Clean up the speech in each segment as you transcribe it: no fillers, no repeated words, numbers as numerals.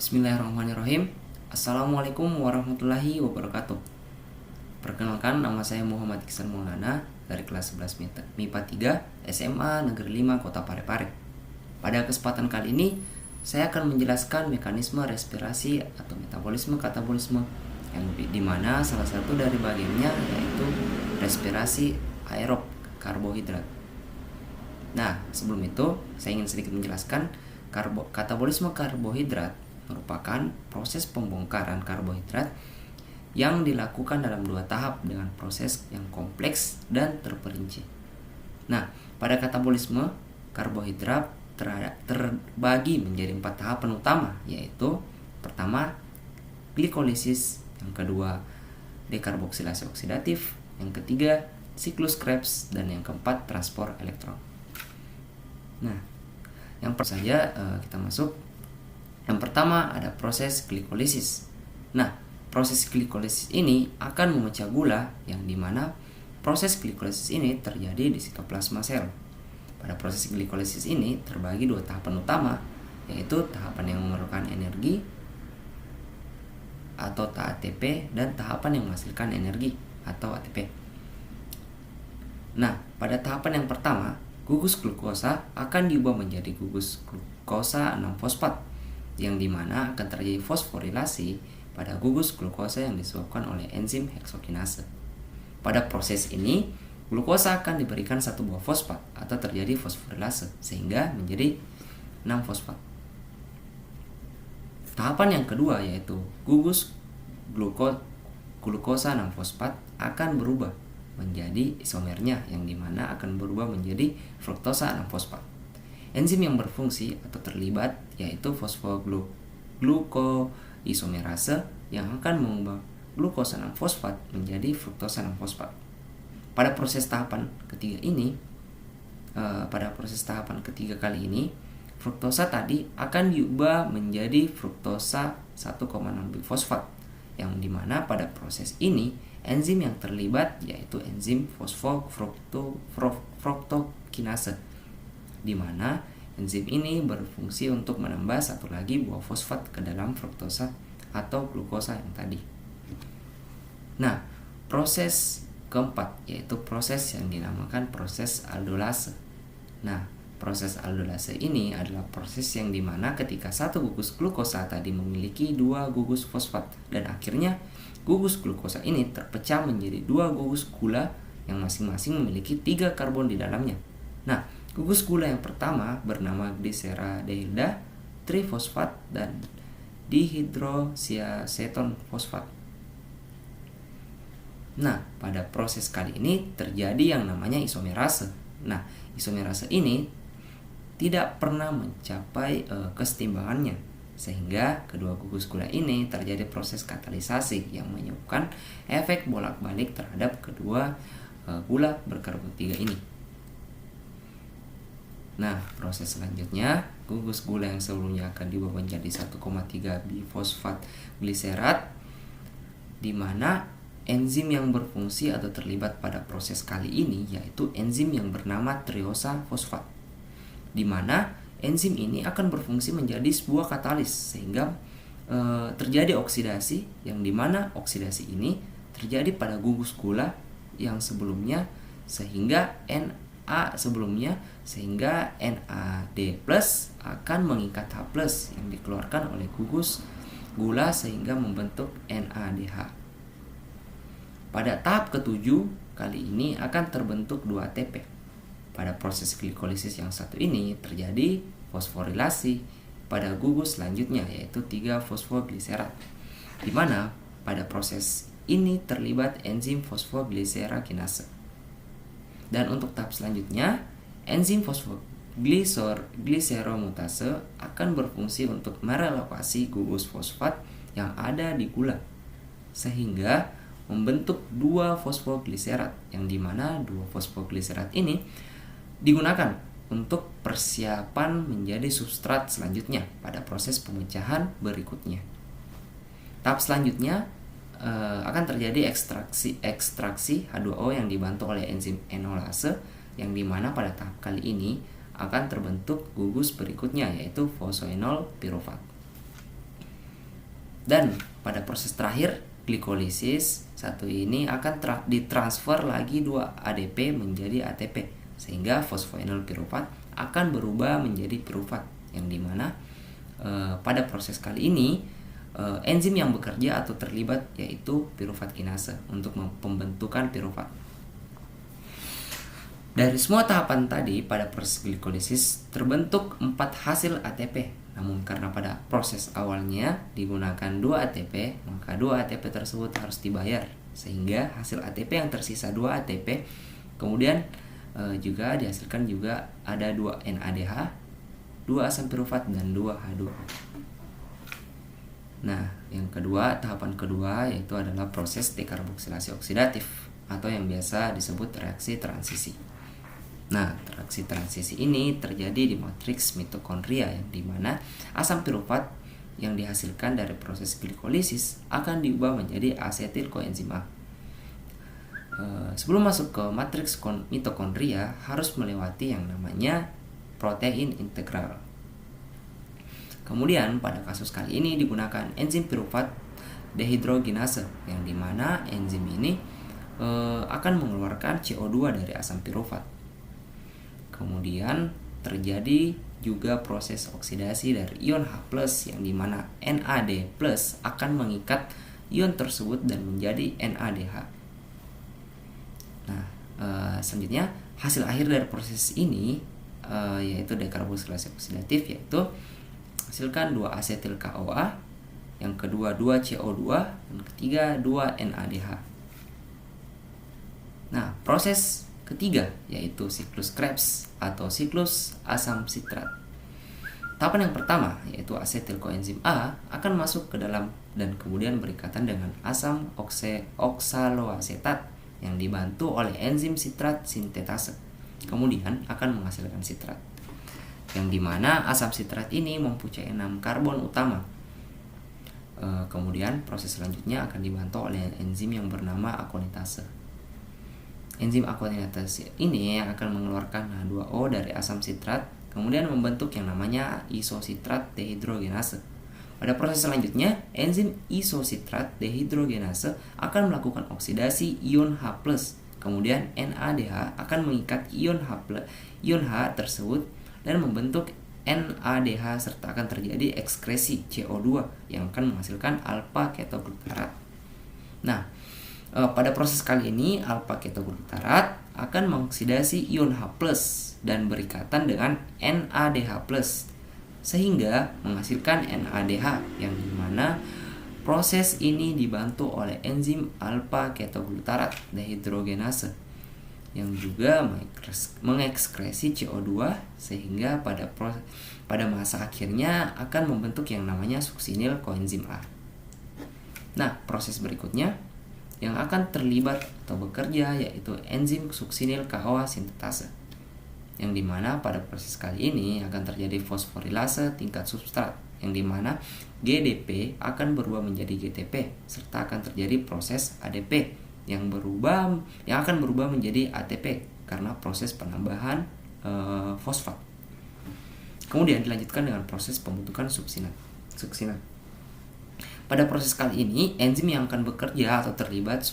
Bismillahirrahmanirrahim. Assalamualaikum warahmatullahi wabarakatuh. Perkenalkan, nama saya Muhammad Iksan Maulana dari kelas 11 MIPA 3 SMA Negeri 5 Kota Parepare. Pada kesempatan kali ini, saya akan menjelaskan mekanisme respirasi atau metabolisme yang dimana salah satu dari bagiannya yaitu respirasi aerob karbohidrat. Nah, sebelum itu saya ingin sedikit menjelaskan katabolisme karbohidrat merupakan proses pembongkaran karbohidrat yang dilakukan dalam 2 tahap dengan proses yang kompleks dan terperinci. Nah, pada katabolisme karbohidrat terbagi menjadi 4 tahapan utama, yaitu pertama glikolisis, yang kedua dekarboksilasi oksidatif, yang ketiga siklus Krebs, dan yang keempat transport elektron. Nah, yang pertama saja kita masuk. Yang pertama ada proses glikolisis. Nah, proses glikolisis ini akan memecah gula, yang dimana proses glikolisis ini terjadi di sitoplasma sel. Pada proses glikolisis ini terbagi 2 tahapan utama, yaitu tahapan yang memerlukan energi atau ATP dan tahapan yang menghasilkan energi atau ATP. Nah, pada tahapan yang pertama, gugus glukosa akan diubah menjadi gugus glukosa 6-fosfat, yang dimana akan terjadi fosforilasi pada gugus glukosa yang disebabkan oleh enzim heksokinase. Pada proses ini, glukosa akan diberikan 1 buah fosfat atau terjadi fosforilase sehingga menjadi 6-fosfat. Tahapan yang kedua yaitu gugus glukosa 6-fosfat akan berubah menjadi isomernya, yang dimana akan berubah menjadi fruktosa 6-fosfat. Enzim yang berfungsi atau terlibat yaitu fosfoglukoisomerase yang akan mengubah glukosa 6-fosfat menjadi fruktosa 6-fosfat. Pada proses tahapan ketiga kali ini, fruktosa tadi akan diubah menjadi fruktosa 1,6-bifosfat, yang dimana pada proses ini enzim yang terlibat yaitu enzim fosfofruktokinase, di mana enzim ini berfungsi untuk menambah 1 lagi buah fosfat ke dalam fruktosa atau glukosa yang tadi. Nah, proses keempat yaitu proses yang dinamakan proses aldolase. Nah, proses aldolase ini adalah proses yang dimana ketika 1 gugus glukosa tadi memiliki 2 gugus fosfat, dan akhirnya gugus glukosa ini terpecah menjadi 2 gugus gula yang masing-masing memiliki 3 karbon di dalamnya. Nah, gugus gula yang pertama bernama glyceradehilda trifosfat dan dihidroksiaceton fosfat. Nah, pada proses kali ini terjadi yang namanya isomerase. Nah, isomerase ini tidak pernah mencapai kesetimbangannya, sehingga kedua gugus gula ini terjadi proses katalisasi yang menyebabkan efek bolak-balik terhadap kedua gula berkarbon 3 ini. Nah, proses selanjutnya, gugus gula yang sebelumnya akan diubah menjadi 1,3 bifosfat gliserat, di mana enzim yang berfungsi atau terlibat pada proses kali ini yaitu enzim yang bernama triosa fosfat, di mana enzim ini akan berfungsi menjadi sebuah katalis sehingga terjadi oksidasi, yang dimana oksidasi ini terjadi pada gugus gula yang sebelumnya sehingga NAD+ akan mengikat H+ yang dikeluarkan oleh gugus gula sehingga membentuk NADH. Pada tahap ke-7 kali ini akan terbentuk 2 ATP. Pada proses glikolisis yang satu ini terjadi fosforilasi pada gugus selanjutnya yaitu 3 fosfogliserat, di mana pada proses ini terlibat enzim fosfogliserakinase. Dan untuk tahap selanjutnya, enzim fosfogliseromutase akan berfungsi untuk merelokasi gugus fosfat yang ada di gula sehingga membentuk 2 fosfogliserat, yang dimana 2 fosfogliserat ini digunakan untuk persiapan menjadi substrat selanjutnya pada proses pemecahan berikutnya. Tahap selanjutnya akan terjadi ekstraksi H2O yang dibantu oleh enzim enolase, yang dimana pada tahap kali ini akan terbentuk gugus berikutnya yaitu fosoenol pirufat. Dan pada proses terakhir glikolisis satu ini akan ditransfer lagi 2 ADP menjadi ATP, sehingga fosfoenol piruvat akan berubah menjadi piruvat, yang dimana pada proses kali ini enzim yang bekerja atau terlibat yaitu piruvat kinase untuk pembentukan piruvat. Dari semua tahapan tadi pada proses glikolisis terbentuk 4 hasil ATP. Namun karena pada proses awalnya digunakan 2 ATP, maka 2 ATP tersebut harus dibayar, sehingga hasil ATP yang tersisa 2 ATP kemudian juga dihasilkan juga ada 2 NADH, 2 asam piruvat, dan 2 H2O. Nah, yang kedua, tahapan kedua yaitu adalah proses dekarboksilasi oksidatif atau yang biasa disebut reaksi transisi. Nah, reaksi transisi ini terjadi di matriks mitokondria, yang dimana asam piruvat yang dihasilkan dari proses glikolisis akan diubah menjadi asetil koenzim A. Sebelum masuk ke matriks mitokondria harus melewati yang namanya protein integral. Kemudian pada kasus kali ini digunakan enzim piruvat dehidrogenase, yang dimana enzim ini akan mengeluarkan CO2 dari asam piruvat. Kemudian terjadi juga proses oksidasi dari ion H+, yang dimana NAD+ akan mengikat ion tersebut dan menjadi NADH. Nah, selanjutnya hasil akhir dari proses ini yaitu dekarboksilasi oksidatif, yaitu hasilkan 2 asetil KOA, yang kedua 2 CO2, dan ketiga 2 NADH. Nah, proses ketiga yaitu siklus Krebs atau siklus asam sitrat. Tahapan yang pertama yaitu asetil koenzim A akan masuk ke dalam dan kemudian berikatan dengan asam oksaloasetat yang dibantu oleh enzim sitrat sintetase. Kemudian akan menghasilkan sitrat, yang dimana asam sitrat ini mempunyai 6 karbon utama. Kemudian proses selanjutnya akan dibantu oleh enzim yang bernama akonitase. Enzim akonitase ini akan mengeluarkan H2O dari asam sitrat, kemudian membentuk yang namanya isositrat dehidrogenase. Pada proses selanjutnya, enzim isositrat dehidrogenase akan melakukan oksidasi ion H+, kemudian NADH akan mengikat ion H tersebut dan membentuk NADH, serta akan terjadi ekskresi CO2 yang akan menghasilkan alpha ketoglutarat. Nah, pada proses kali ini alpha ketoglutarat akan mengoksidasi ion H+ dan berikatan dengan NADH+, sehingga menghasilkan NADH, yang dimana proses ini dibantu oleh enzim alpha ketoglutarat dehidrogenase yang juga mengekskresi CO2, sehingga pada masa akhirnya akan membentuk yang namanya suksinil koenzim A. Nah, proses berikutnya yang akan terlibat atau bekerja yaitu enzim suksinil CoA sintetase, yang dimana pada proses kali ini akan terjadi fosforilase tingkat substrat, yang dimana GDP akan berubah menjadi GTP, serta akan terjadi proses ADP yang akan berubah menjadi ATP karena proses penambahan fosfat. Kemudian dilanjutkan dengan proses pembentukan suksinat. Pada proses kali ini enzim yang akan bekerja atau terlibat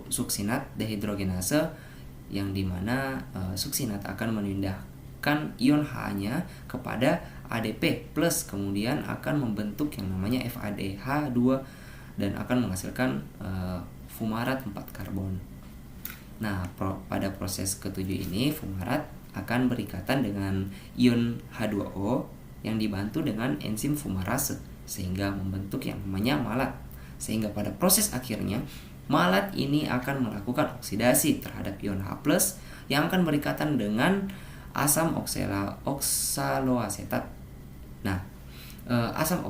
suksinat dehidrogenase, yang dimana suksinat akan memindahkan ion H-nya kepada ADP+, kemudian akan membentuk yang namanya FADH2 dan akan menghasilkan fumarat 4 karbon. Nah, pada proses ketujuh ini fumarat akan berikatan dengan ion H2O yang dibantu dengan enzim fumarase, sehingga membentuk yang namanya malat. Sehingga pada proses akhirnya malat ini akan melakukan oksidasi terhadap ion H+ yang akan berikatan dengan asam oksaloasetat. Nah, asam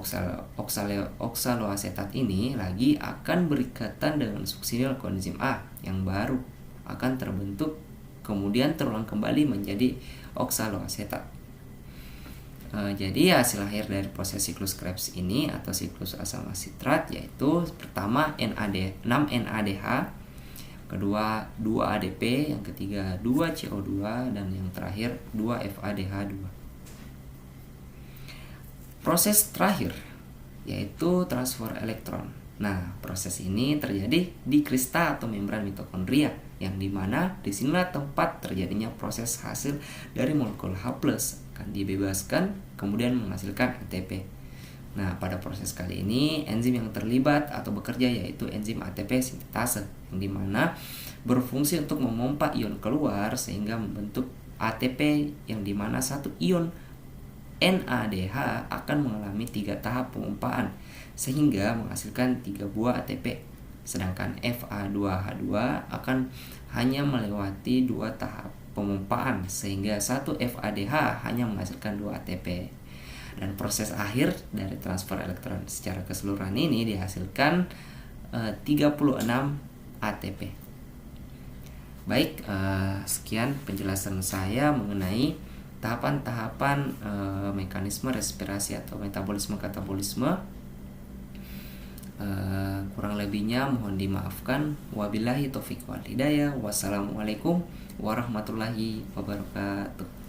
oksaloasetat ini lagi akan berikatan dengan suksinil koenzim A yang baru akan terbentuk, kemudian terulang kembali menjadi oksaloasetat. Jadi hasil akhir dari proses siklus Krebs ini atau siklus asam sitrat yaitu pertama 6 NADH, kedua 2 ADP, yang ketiga 2 CO2, dan yang terakhir 2 FADH2. Proses terakhir yaitu transfer elektron. Nah, proses ini terjadi di krista atau membran mitokondria, yang dimana disinilah tempat terjadinya proses hasil dari molekul H+ akan dibebaskan kemudian menghasilkan ATP. Nah, pada proses kali ini enzim yang terlibat atau bekerja yaitu enzim ATP sintetase, yang dimana berfungsi untuk memompa ion keluar sehingga membentuk ATP, yang dimana satu ion NADH akan mengalami 3 tahap pemompaan sehingga menghasilkan 3 buah ATP, sedangkan Fa2H2 akan hanya melewati 2 tahap pemompaan sehingga 1 FADH hanya menghasilkan 2 ATP. Dan proses akhir dari transfer elektron secara keseluruhan ini dihasilkan 36 ATP. Baik, sekian penjelasan saya mengenai tahapan-tahapan mekanisme respirasi atau metabolisme-katabolisme. Kurang lebihnya mohon dimaafkan. Wabillahi taufiq wal hidayah. Wassalamualaikum warahmatullahi wabarakatuh.